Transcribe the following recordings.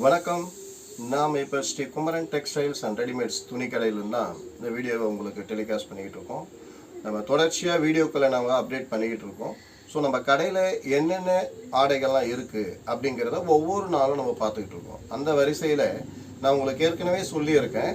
வணக்கம். நாம் இப்போ Sri Kumaran textiles and readymades துணி கடையில் தான் இந்த வீடியோவை உங்களுக்கு டெலிகாஸ்ட் பண்ணிக்கிட்டு இருக்கோம். நம்ம தொடர்ச்சியாக வீடியோக்களை நாங்கள் அப்டேட் பண்ணிக்கிட்டு இருக்கோம். ஸோ நம்ம கடையில் என்னென்ன ஆடைகள்லாம் இருக்குது அப்படிங்கிறத ஒவ்வொரு நாளும் நம்ம பார்த்துக்கிட்டு இருக்கோம். அந்த வரிசையில் நான் உங்களுக்கு ஏற்கனவே சொல்லியிருக்கேன்,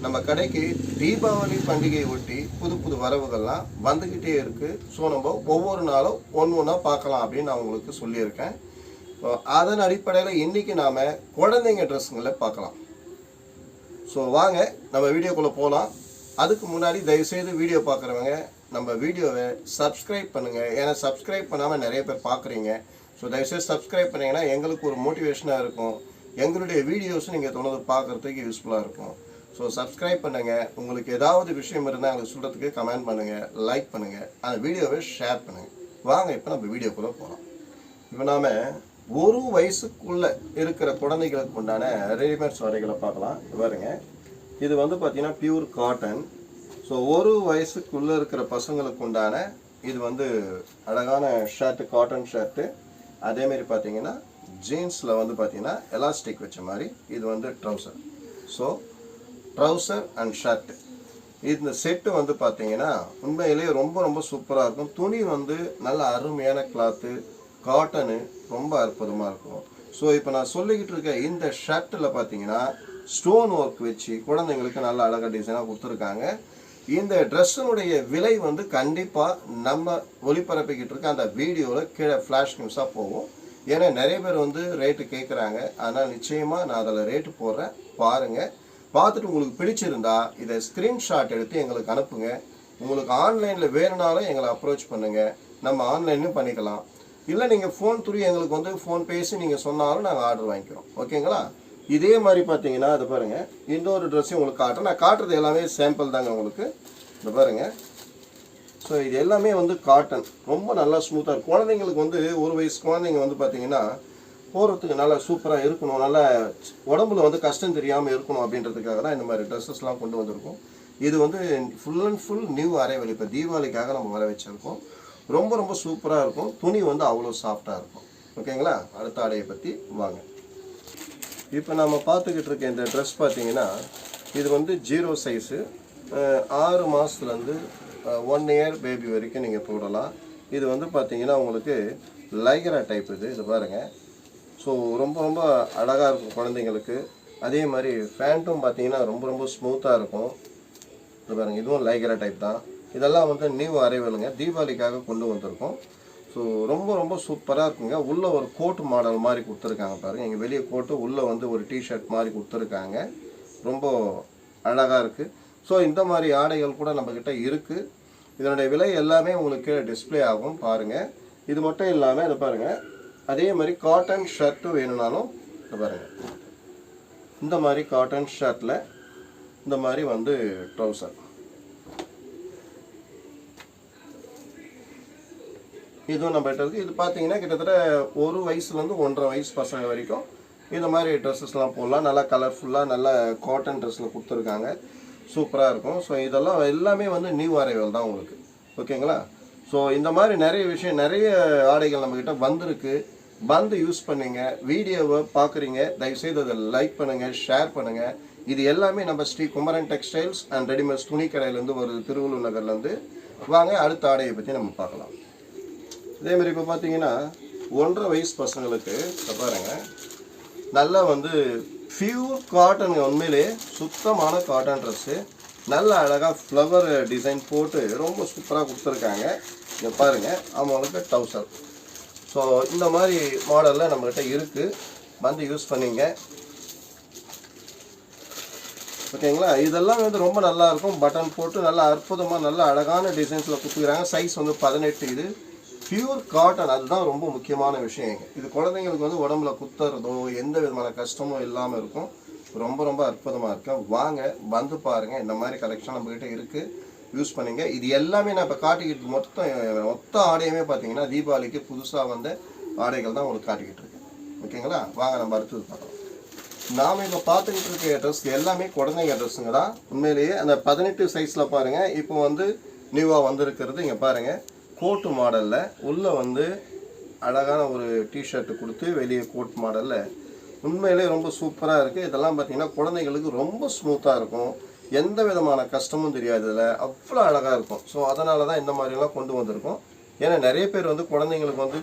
நம்ம கடைக்கு தீபாவளி பண்டிகையை ஒட்டி புது புது வரவுகள்லாம் வந்துக்கிட்டே இருக்குது. ஸோ நம்ம ஒவ்வொரு நாளும் ஒன்று ஒன்றா பார்க்கலாம் அப்படின்னு நான் உங்களுக்கு சொல்லியிருக்கேன். அதன் அடிப்படையில் இன்றைக்கி நாம் குழந்தைங்க ட்ரெஸ்ஸுங்களை பார்க்கலாம். ஸோ வாங்க நம்ம வீடியோக்குள்ளே போகலாம். அதுக்கு முன்னாடி தயவுசெய்து வீடியோ பார்க்குறவங்க நம்ம வீடியோவை சப்ஸ்கிரைப் பண்ணுங்கள். ஏன்னா சப்ஸ்கிரைப் பண்ணாமல் நிறைய பேர் பார்க்குறீங்க. ஸோ தயவுசெய்து சப்ஸ்கிரைப் பண்ணிங்கன்னா எங்களுக்கு ஒரு மோட்டிவேஷனாக இருக்கும். எங்களுடைய வீடியோஸும் நீங்கள் தொடர்ந்து பார்க்குறதுக்கு யூஸ்ஃபுல்லாக இருக்கும். ஸோ சப்ஸ்கிரைப் பண்ணுங்கள். உங்களுக்கு ஏதாவது விஷயம் இருந்தால் எங்களுக்கு சொல்கிறதுக்கு கமெண்ட் பண்ணுங்கள், லைக் பண்ணுங்கள், அந்த வீடியோவை ஷேர் பண்ணுங்கள். வாங்க இப்போ நம்ம வீடியோக்குள்ளே போகலாம். இப்போ நாம் ஒரு வயசுக்குள்ளே இருக்கிற குழந்தைகளுக்கு உண்டான ரெடிமேட் ஆடைகளை பார்க்கலாம். பாருங்க, இது வந்து பார்த்தீங்கன்னா பியூர் காட்டன். ஸோ ஒரு வயசுக்குள்ளே இருக்கிற பசங்களுக்கு உண்டான இது வந்து அழகான ஷர்ட்டு, காட்டன் ஷர்ட்டு. அதேமாரி பார்த்தீங்கன்னா ஜீன்ஸில் வந்து பார்த்தீங்கன்னா எலாஸ்டிக் வச்ச மாதிரி இது வந்து trouser. So trouser and shirt இந்த செட்டு வந்து பார்த்தீங்கன்னா உண்மையிலேயே ரொம்ப ரொம்ப சூப்பராக இருக்கும். துணி வந்து நல்ல அருமையான கிளாத்து, காட்டனு, ரொம்ப அற்புதமாக இருக்கும். ஸோ இப்போ நான் சொல்லிக்கிட்டு இருக்க இந்த ஷர்ட்டில் பார்த்தீங்கன்னா ஸ்டோன் ஒர்க் வச்சு குழந்தைங்களுக்கு நல்ல அழகாக டிசைனாக கொடுத்துருக்காங்க. இந்த ட்ரெஸ்ஸினுடைய விலை வந்து கண்டிப்பாக நம்ம ஒளிபரப்பிக்கிட்டு இருக்க அந்த வீடியோவில் கீழே ஃப்ளாஷ் நியூஸாக போகும். ஏன்னா நிறைய பேர் வந்து ரேட்டு கேட்குறாங்க. அதனால் நிச்சயமாக நான் அதில் ரேட்டு போடுறேன், பாருங்கள். பார்த்துட்டு உங்களுக்கு பிடிச்சிருந்தா இதை ஸ்க்ரீன்ஷாட் எடுத்து எங்களுக்கு அனுப்புங்க. உங்களுக்கு ஆன்லைனில் வேணுனாலும் எங்களை அப்ரோச் பண்ணுங்கள், நம்ம ஆன்லைன்லையும் பண்ணிக்கலாம். இல்லை நீங்கள் ஃபோன் த்ரூ எங்களுக்கு வந்து ஃபோன் பேசி நீங்கள் சொன்னாலும் நாங்கள் ஆர்டர் வாங்கிக்கிறோம். ஓகேங்களா? இதே மாதிரி பார்த்தீங்கன்னா அது பாருங்கள், இன்னொரு ட்ரெஸ்ஸையும் உங்களுக்கு காட்டுறேன். நான் காட்டுறது எல்லாமே சாம்பிள் தாங்க உங்களுக்கு. இந்த பாருங்கள். ஸோ இது எல்லாமே வந்து காட்டன், ரொம்ப நல்லா ஸ்மூத்தாக இருக்கும். குழந்தைங்களுக்கு வந்து ஒரு வயசு குழந்தைங்க வந்து பார்த்தீங்கன்னா போகிறதுக்கு நல்லா சூப்பராக இருக்கணும், நல்லா உடம்புல வந்து கஷ்டம் தெரியாமல் இருக்கணும் அப்படின்றதுக்காக தான் இந்த மாதிரி ட்ரெஸ்ஸஸ்லாம் கொண்டு வந்திருக்கோம். இது வந்து full and full new arrival, இப்போ தீபாவளிக்காக நம்ம வர வச்சுருக்கோம். ரொம்ப ரொம்ப சூப்பராக இருக்கும். துணி வந்து அவ்வளோ சாஃப்டாக இருக்கும். ஓகேங்களா? அடுத்த ஆடையை பற்றி வாங்க. இப்போ நம்ம பார்த்துக்கிட்டு இருக்க இந்த ட்ரெஸ் பார்த்தீங்கன்னா இது வந்து 0 சைஸு, 6 மாதத்துலேருந்து 1 இயர் பேபி வரைக்கும் நீங்கள் போடலாம். இது வந்து பார்த்தீங்கன்னா உங்களுக்கு லைக்ரா டைப். இது பாருங்கள். ஸோ ரொம்ப ரொம்ப அழகாக இருக்கும் குழந்தைங்களுக்கு. அதே மாதிரி ஃபேண்ட்டும் பார்த்தீங்கன்னா ரொம்ப ரொம்ப ஸ்மூத்தாக இருக்கும். இது பாருங்கள், இதுவும் லைக்ரா டைப் தான். இதெல்லாம் வந்து நியூ அரைவலுங்க, தீபாவளிக்காக கொண்டு வந்திருக்கோம். ஸோ ரொம்ப ரொம்ப சூப்பராக இருக்குங்க. உள்ளே ஒரு கோட் மாடல் மாதிரி கொடுத்துருக்காங்க பாருங்கள். எங்கள் வெளியே கோட்டு, உள்ளே வந்து ஒரு டிஷர்ட் மாதிரி கொடுத்துருக்காங்க. ரொம்ப அழகாக இருக்குது. ஸோ இந்த மாதிரி ஆடைகள் கூட நம்மக்கிட்ட இருக்குது. இதனுடைய விலை எல்லாமே உங்களுக்கு டிஸ்பிளே ஆகும், பாருங்கள். இது மட்டும் இல்லாமல் இதை பாருங்கள், அதே மாதிரி காட்டன் ஷர்ட்டும் வேணும்னாலும் இதை பாருங்கள். இந்த மாதிரி காட்டன் ஷர்ட்டில் இந்த மாதிரி வந்து ட்ரௌசர். இதுவும் நம்மகிட்ட இருக்குது. இது பார்த்தீங்கன்னா கிட்டத்தட்ட ஒரு வயசுலேருந்து 1.5 வயசு பசங்க வரைக்கும் இந்த மாதிரி ட்ரெஸ்ஸஸ்லாம் போடலாம். நல்லா கலர்ஃபுல்லாக நல்ல காட்டன் ட்ரெஸ்ஸில் கொடுத்துருக்காங்க, சூப்பராக இருக்கும். ஸோ இதெல்லாம் எல்லாமே வந்து நியூ அரைவல் தான் உங்களுக்கு. ஓகேங்களா? ஸோ இந்த மாதிரி நிறைய விஷயம், நிறைய ஆடைகள் நம்மக்கிட்ட வந்திருக்கு. வந்து யூஸ் பண்ணுங்க. வீடியோவை பார்க்குறீங்க, தயவுசெய்து அதை லைக் பண்ணுங்கள், ஷேர் பண்ணுங்கள். இது எல்லாமே நம்ம Sri Kumaran textiles and readymades துணி கடையிலேருந்து வருது, திருவள்ளூர் நகர்லேருந்து. வாங்க அடுத்த ஆடையை பற்றி நம்ம பார்க்கலாம். இதேமாதிரி இப்போ பார்த்தீங்கன்னா 1.5 வயசு பசங்களுக்கு பாருங்கள், நல்லா வந்து பியூர் காட்டனுங்க. உண்மையிலே சுத்தமான காட்டன் ட்ரெஸ்ஸு, நல்ல அழகாக ஃப்ளவர் டிசைன் போட்டு ரொம்ப சூப்பராக கொடுத்துருக்காங்க. இங்கே பாருங்கள், அவங்களுக்கு ட்ரௌசர். ஸோ இந்த மாதிரி மாடலில் நம்மக்கிட்ட இருக்குது, வந்து யூஸ் பண்ணிங்க. ஓகேங்களா? இதெல்லாம் வந்து ரொம்ப நல்லாயிருக்கும். பட்டன் போட்டு நல்லா அற்புதமாக நல்ல அழகான டிசைன்ஸில் கொடுத்துக்கிறாங்க. சைஸ் வந்து 18. இது பியூர் காட்டன், அதுதான் ரொம்ப முக்கியமான விஷயம். இது குழந்தைங்களுக்கு வந்து உடம்புல குத்துறதோ எந்த விதமான கஷ்டமும் இல்லாமல் இருக்கும். ரொம்ப ரொம்ப அற்புதமாக இருக்கும். வாங்க வந்து பாருங்கள். இந்த மாதிரி கலெக்ஷன் நம்மக்கிட்ட இருக்குது, யூஸ் பண்ணிங்க. இது எல்லாமே நான் இப்போ காட்டிக்கிட்டு மொத்த ஆடையுமே பார்த்தீங்கன்னா தீபாவளிக்கு புதுசாக வந்த ஆடைகள் தான் உங்களுக்கு காட்டிக்கிட்டு இருக்கேன். ஓகேங்களா? வாங்க நம்ம அடுத்தது பார்க்கலாம். நாம் இப்போ பார்த்துக்கிட்டு இருக்க ட்ரெஸ் எல்லாமே குழந்தைங்க ட்ரெஸ்ஸுங்க தான். உண்மையிலேயே அந்த 18 சைஸில் பாருங்கள். இப்போ வந்து நியூவாக வந்திருக்கிறது இங்கே பாருங்கள், கோட்டு மாடலில் உள்ளே வந்து அழகான ஒரு டிஷர்ட்டு கொடுத்து வெளியே கோட் மாடலில் உண்மையிலே ரொம்ப சூப்பராக இருக்குது. இதெல்லாம் பார்த்தீங்கன்னா குழந்தைங்களுக்கு ரொம்ப ஸ்மூத்தாக இருக்கும். எந்த விதமான கஷ்டமும் தெரியாது. இதில் அவ்வளோ அழகாக இருக்கும். ஸோ அதனால தான் இந்த மாதிரிலாம் கொண்டு வந்திருக்கோம். ஏன்னா நிறைய பேர் வந்து குழந்தைங்களுக்கு வந்து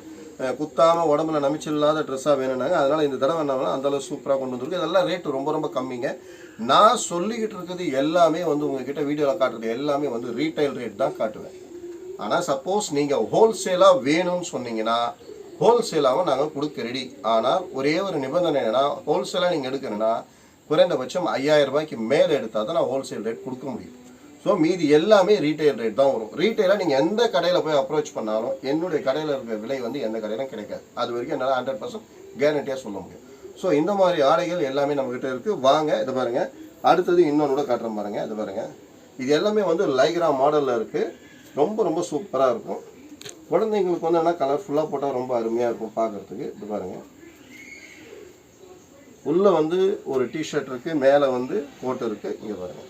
குத்தாமல் உடம்புல நமிச்சில்லாத ட்ரெஸ்ஸாக வேணும்னாங்க. அதனால் இந்த தடவை என்னன்னா அந்தளவு சூப்பராக கொண்டு வந்திருக்கு. இதெல்லாம் ரேட்டு ரொம்ப ரொம்ப கம்மிங்க. நான் சொல்லிக்கிட்டு இருக்கிறது எல்லாமே வந்து உங்ககிட்ட வீடியோவில் காட்டுறது எல்லாமே வந்து ரீட்டைல் ரேட் தான் காட்டுவேன். ஆனால் சப்போஸ் நீங்கள் ஹோல்சேலாக வேணும்னு சொன்னீங்கன்னா ஹோல்சேலாகவும் நாங்கள் கொடுக்க ரெடி. ஆனால் ஒரே ஒரு நிபந்தனை என்னென்னா, ஹோல்சேலாக நீங்கள் எடுக்கணுன்னா குறைந்தபட்சம் 5000 ரூபாய்க்கு மேலே எடுத்தால் தான் நான் ஹோல்சேல் ரேட் கொடுக்க முடியும். ஸோ மீதி எல்லாமே ரீட்டைல் ரேட் தான் வரும். ரீட்டைலாக நீங்கள் எந்த கடையில் போய் அப்ரோச் பண்ணாலும் என்னுடைய கடையில் இருக்கிற விலை வந்து எந்த கடையிலும் கிடைக்காது. அது வரைக்கும் என்னால் 100% கேரண்டியாக சொல்ல முடியும். ஸோ இந்த மாதிரி ஆடைகள் எல்லாமே நம்மக்கிட்ட இருக்குது. வாங்க இதை பாருங்கள். அடுத்தது இன்னொன்று காட்டுறேன் பாருங்கள். இது பாருங்கள். இது எல்லாமே வந்து லைக்ரா மாடலில் இருக்குது. ரொம்ப ரொம்ப சூப்பராக இருக்கும். குழந்தைங்களுக்கு வந்து என்ன கலர்ஃபுல்லாக போட்டால் ரொம்ப அருமையாக இருக்கும் பார்க்குறதுக்கு. இது பாருங்கள். உள்ளே வந்து ஒரு டிஷர்ட் இருக்குது, மேலே வந்து கோட் இருக்குது. இங்கே பாருங்கள்.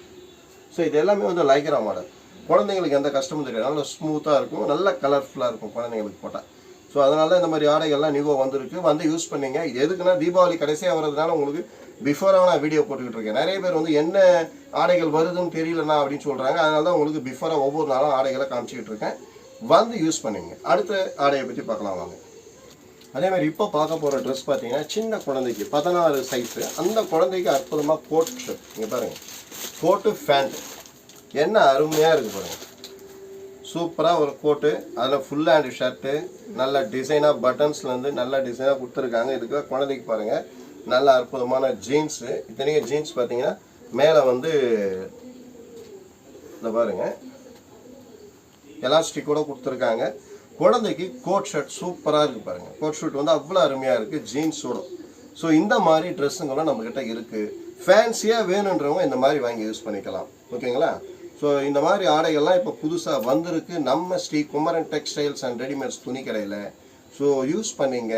ஸோ இது எல்லாமே வந்து லைக்ரா மாடல். குழந்தைங்களுக்கு எந்த கஷ்டமும் தெரியாது. நல்லா ஸ்மூத்தாக இருக்கும், நல்ல கலர்ஃபுல்லாக இருக்கும் குழந்தைங்களுக்கு போட்டால். ஸோ அதனால இந்த மாதிரி ஆடைகள்லாம் நியூவாக வந்திருக்கு. வந்து யூஸ் பண்ணிங்க. இது எதுக்குன்னா தீபாவளி கடைசியாக வர்றதுனால உங்களுக்கு பிஃபோராக நான் வீடியோ போட்டுக்கிட்டு இருக்கேன். நிறைய பேர் வந்து என்ன ஆடைகள் வருதுன்னு தெரியலண்ணா அப்படின்னு சொல்கிறாங்க. அதனால தான் உங்களுக்கு பிஃபோராக ஒவ்வொரு நாளும் ஆடைகளை காமிச்சிக்கிட்டு இருக்கேன். வந்து யூஸ் பண்ணிங்க. அடுத்த ஆடையை பற்றி பார்க்கலாம் வாங்க. அதேமாதிரி இப்போ பார்க்க போகிற ட்ரெஸ் பார்த்தீங்கன்னா சின்ன குழந்தைக்கு 16 சைஸு. அந்த குழந்தைக்கு அற்புதமாக கோட் ஷர்ட். இங்கே பாருங்கள். கோட்டு ஃபேண்ட் என்ன அருமையாக இருக்குது பாருங்கள். சூப்பராக ஒரு கோட்டு, அதில் ஃபுல் ஹேண்டு ஷர்ட்டு, நல்ல டிசைனாக பட்டன்ஸ்லேருந்து நல்ல டிசைனாக கொடுத்துருக்காங்க. இதுக்கு குழந்தைக்கு பாருங்கள் நல்ல அற்புதமான ஜீன்ஸு. இத்தனைக்கும் ஜீன்ஸ் பார்த்தீங்கன்னா மேலே வந்து இந்த பாருங்கள் எலாஸ்டிக் கூட கொடுத்துருக்காங்க. குழந்தைக்கு கோட் ஷர்ட் சூப்பராக இருக்குது பாருங்கள். கோட் ஷர்ட் வந்து அவ்வளோ அருமையாக இருக்குது ஜீன்ஸோட. ஸோ இந்த மாதிரி ட்ரெஸ்ஸுங்களும் நம்மக்கிட்ட இருக்குது. ஃபேன்சியாக வேணுன்றவங்க இந்த மாதிரி வாங்கி யூஸ் பண்ணிக்கலாம். ஓகேங்களா? ஸோ இந்த மாதிரி ஆடைகள்லாம் இப்போ புதுசாக வந்திருக்கு நம்ம Sri Kumaran textiles and readymades துணி கடையில். ஸோ யூஸ் பண்ணிங்க.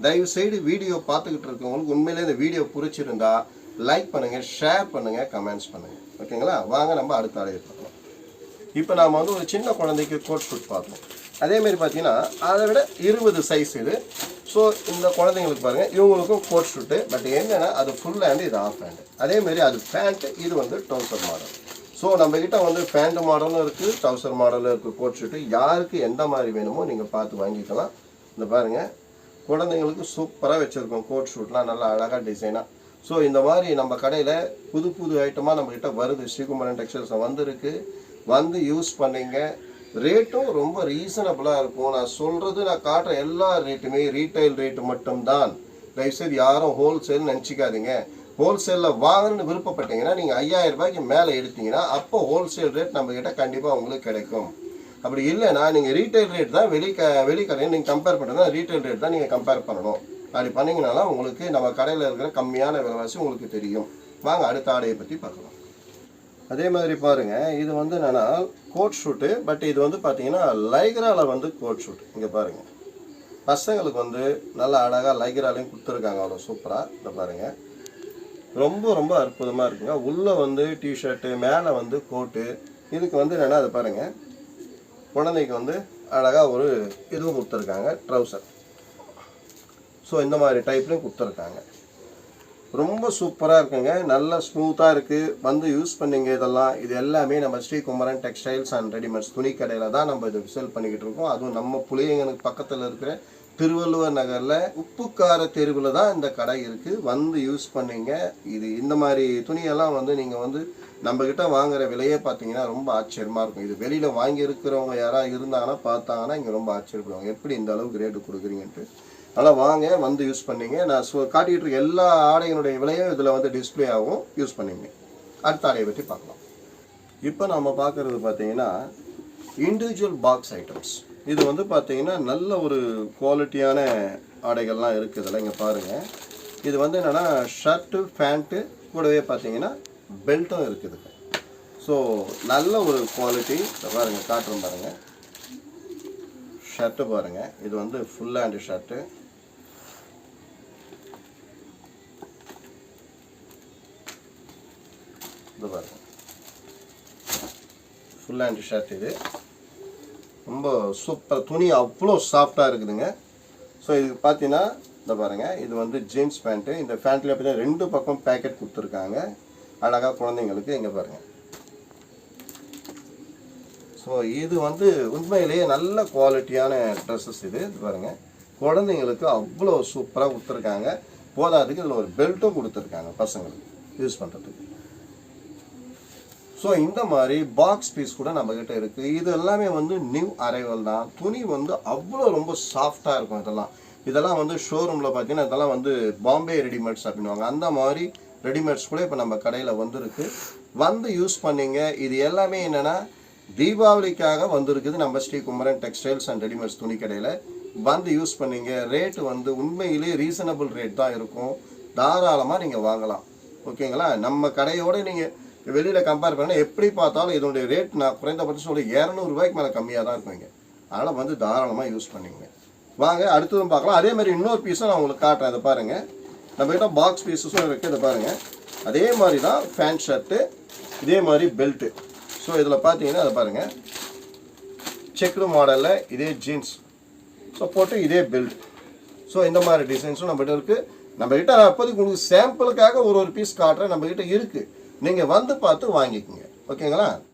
தயவுசெய்து வீடியோ பார்த்துக்கிட்டு இருக்கவங்களுக்கு உண்மையிலே இந்த வீடியோ பிடிச்சிருந்தா லைக் பண்ணுங்கள், ஷேர் பண்ணுங்கள், கமெண்ட்ஸ் பண்ணுங்கள். ஓகேங்களா? வாங்க நம்ம அடுத்த ஆடையை பார்க்கலாம். இப்போ நாம் வந்து ஒரு சின்ன குழந்தைக்கு கோட் ஷூட் பார்த்தோம். அதேமாரி பார்த்தீங்கன்னா அதை விட 20 சைஸ் இது. ஸோ இந்த குழந்தைங்களுக்கு பாருங்கள், இவங்களுக்கும் கோட் ஷூட்டு. பட் என்னென்னா அது ஃபுல் ஹேண்டு, இது ஆஃப் ஹேண்டு. அதேமாரி அது பேண்ட்டு, இது வந்து ட்ரௌசர் மாடல். ஸோ நம்மக்கிட்ட வந்து பேண்ட் மாடலும் இருக்குது, ட்ரௌசர் மாடலும் இருக்குது. கோட் ஷூட்டு யாருக்கு எந்த மாதிரி வேணுமோ நீங்கள் பார்த்து வாங்கிக்கலாம். இந்த பாருங்கள் குழந்தைங்களுக்கு சூப்பராக வச்சுருக்கோம். கோட் ஷூட்லாம் நல்லா அழகாக டிசைனாக. ஸோ இந்த மாதிரி நம்ம கடையில் புது புது ஐட்டமாக நம்மக்கிட்ட வருது. ஸ்ரீகுமரன் டெக்ஸ்டைல்ஸ் வந்திருக்கு. வந்து யூஸ் பண்ணிங்க. ரேட்டும் ரொம்ப ரீசனபிளாக இருக்கும். நான் சொல்கிறது, நான் காட்டுற எல்லா ரேட்டுமே ரீட்டைல் ரேட்டு மட்டும்தான். தயவுசெய்து யாரும் ஹோல்சேல் நினச்சிக்காதீங்க. ஹோல்சேலில் வாங்கணும்னு விருப்பப்பட்டீங்கன்னா நீங்கள் 5000 ரூபாய்க்கு மேலே எடுத்தீங்கன்னா அப்போ ஹோல்சேல் ரேட் நம்மக்கிட்ட கண்டிப்பாக உங்களுக்கு கிடைக்கும். அப்படி இல்லைன்னா நீங்கள் ரீட்டைல் ரேட் தான் வெளிக்கடையை நீங்கள் கம்பேர் பண்ணுறதுனா ரீட்டைல் ரேட் தான் நீங்கள் கம்பேர் பண்ணணும். அப்படி பண்ணிங்கனால உங்களுக்கு நம்ம கடையில் இருக்கிற கம்மியான விலைவாசி உங்களுக்கு தெரியும். வாங்க அடுத்த ஆடையை பற்றி பார்க்கலாம். அதே மாதிரி பாருங்கள், இது வந்து என்னென்னா கோட் ஷூட்டு. பட் இது வந்து பார்த்தீங்கன்னா லைக்ராவில் வந்து கோட் ஷூட். இங்கே பாருங்கள் பசங்களுக்கு வந்து நல்லா அழகாக லைக்ராலையும் கொடுத்துருக்காங்க. அவ்வளோ சூப்பராக. இதை பாருங்கள் ரொம்ப ரொம்ப அற்புதமாக இருக்குங்க. உள்ளே வந்து டிஷர்ட்டு, மேலே வந்து கோட்டு. இதுக்கு வந்து என்னென்னா அதை பாருங்கள் குழந்தைக்கு வந்து அழகாக ஒரு இதுவும் கொடுத்துருக்காங்க, ட்ரௌசர். ஸோ இந்த மாதிரி டைப்லையும் கொடுத்துருக்காங்க. ரொம்ப சூப்பராக இருக்குங்க. நல்லா ஸ்மூத்தாக இருக்குது. வந்து யூஸ் பண்ணிங்க. இது எல்லாமே நம்ம Sri Kumaran textiles and readymades துணி கடையில் தான் நம்ம இது சேல் பண்ணிக்கிட்டு இருக்கோம். அதுவும் நம்ம புளியங்கனுக்கு பக்கத்தில் இருக்கிற திருவள்ளுவர் நகரில் உப்புக்கார தெருவில் தான் இந்த கடை இருக்குது. வந்து யூஸ் பண்ணிங்க. இது இந்த மாதிரி துணியெல்லாம் வந்து நீங்கள் வந்து நம்மக்கிட்ட வாங்குகிற விலையே பார்த்தீங்கன்னா ரொம்ப ஆச்சரியமாக இருக்கும். இது வெளியில் வாங்கி இருக்கிறவங்க யாராவது இருந்தாங்கன்னா பார்த்தாங்கன்னா இங்கே ரொம்ப ஆச்சரியப்படுவாங்க, எப்படி இந்த அளவுக்கு ரேட்டு கொடுக்குறீங்கன்ட்டு. அதனால் வாங்க, வந்து யூஸ் பண்ணிங்க. நான் காட்டிகிட்டு இருக்க எல்லா ஆடைகளுடைய விலையும் இதில் வந்து டிஸ்பிளே ஆகும். யூஸ் பண்ணிங்க. அடுத்த ஆடையை பற்றி பார்க்கலாம். இப்போ நம்ம பார்க்குறது பார்த்தீங்கன்னா இண்டிவிஜுவல் பாக்ஸ் ஐட்டம்ஸ். இது வந்து பார்த்தீங்கன்னா நல்ல ஒரு குவாலிட்டியான ஆடைகள்லாம் இருக்குது. இதில் இங்கே பாருங்கள். இது வந்து என்னென்னா ஷர்ட்டு, பேண்ட்டு கூடவே பார்த்தீங்கன்னா பெல்ட்டும் இருக்குது. ஸோ நல்ல ஒரு குவாலிட்டி. இதை பாருங்கள், காட்டுறோம் பாருங்கள். ஷர்ட்டு பாருங்கள். இது வந்து ஃபுல் ஹேண்டு ஷர்ட்டு. இது பாருங்கள் ஃபுல் ஹேண்டு ஷர்ட். இது ரொம்ப சூப்பர். துணி அவ்வளோ சாஃப்டாக இருக்குதுங்க. ஸோ இது பார்த்தீங்கன்னா இந்த பாருங்கள், இது வந்து ஜீன்ஸ் பேண்ட்டு. இந்த பேண்ட்டில் பார்த்தீங்கன்னா 2 பக்கம் பேக்கெட் கொடுத்துருக்காங்க. அழகாக குழந்தைங்களுக்கு இங்கே பாருங்கள். ஸோ இது வந்து உண்மையிலேயே நல்ல குவாலிட்டியான ட்ரெஸ்ஸஸ் இது பாருங்கள். குழந்தைங்களுக்கு அவ்வளோ சூப்பராக கொடுத்துருக்காங்க. போதாதுக்கு இதில் ஒரு பெல்ட்டும் கொடுத்துருக்காங்க பசங்களுக்கு யூஸ் பண்ணுறதுக்கு. ஸோ இந்த மாதிரி பாக்ஸ் பீஸ் கூட நம்மக்கிட்ட இருக்குது. இது எல்லாமே வந்து நியூ அரைவல் தான். துணி வந்து அவ்வளோ ரொம்ப சாஃப்டாக இருக்கும். இதெல்லாம் வந்து ஷோரூமில் பார்த்தீங்கன்னா இதெல்லாம் வந்து பாம்பே ரெடிமேட்ஸ் அப்படின்வாங்க. அந்த மாதிரி ரெடிமேட்ஸ் கூட இப்போ நம்ம கடையில் வந்துருக்கு. வந்து யூஸ் பண்ணிங்க. இது எல்லாமே என்னென்னா தீபாவளிக்காக வந்திருக்குது நம்ம Sri Kumaran textiles and readymades துணி கடையில். வந்து யூஸ் பண்ணிங்க. ரேட்டு வந்து உண்மையிலே ரீசனபிள் ரேட் தான் இருக்கும். தாராளமாக நீங்கள் வாங்கலாம். ஓகேங்களா? நம்ம கடையோடு நீங்கள் வெளியில் கம்பேர் பண்ணால் எப்படி பார்த்தாலும் இதனுடைய ரேட் நான் குறைந்தபட்சம் ஒரு 200 ரூபாய்க்கு மேலே கம்மியாக தான் இருக்குங்க. அதனால் வந்து தாராளமாக யூஸ் பண்ணிங்க. வாங்க அடுத்ததும் பார்க்கலாம். அதே மாதிரி இன்னொரு பீஸும் நான் உங்களுக்கு காட்டுறேன். இதை பாருங்கள், நம்மகிட்ட பாக்ஸ் பீஸஸும் இருக்குது. இதை பாருங்கள், அதே மாதிரி தான் ஃபேண்ட் ஷர்ட்டு, இதே மாதிரி பெல்ட்டு. ஸோ இதில் பார்த்தீங்கன்னா அதை பாருங்கள், செக்குடு மாடலில் இதே ஜீன்ஸ் ஸோ போட்டு இதே பெல்ட். ஸோ இந்த மாதிரி டிசைன்ஸும் நம்மகிட்ட இருக்குது. நம்மகிட்ட அப்போதைக்கு உங்களுக்கு சாம்பிளுக்காக ஒரு பீஸ் காட்டுறேன். நம்மகிட்ட இருக்குது. நீங்கள் வந்து பார்த்து வாங்கிக்கோங்க. ஓகேங்களா?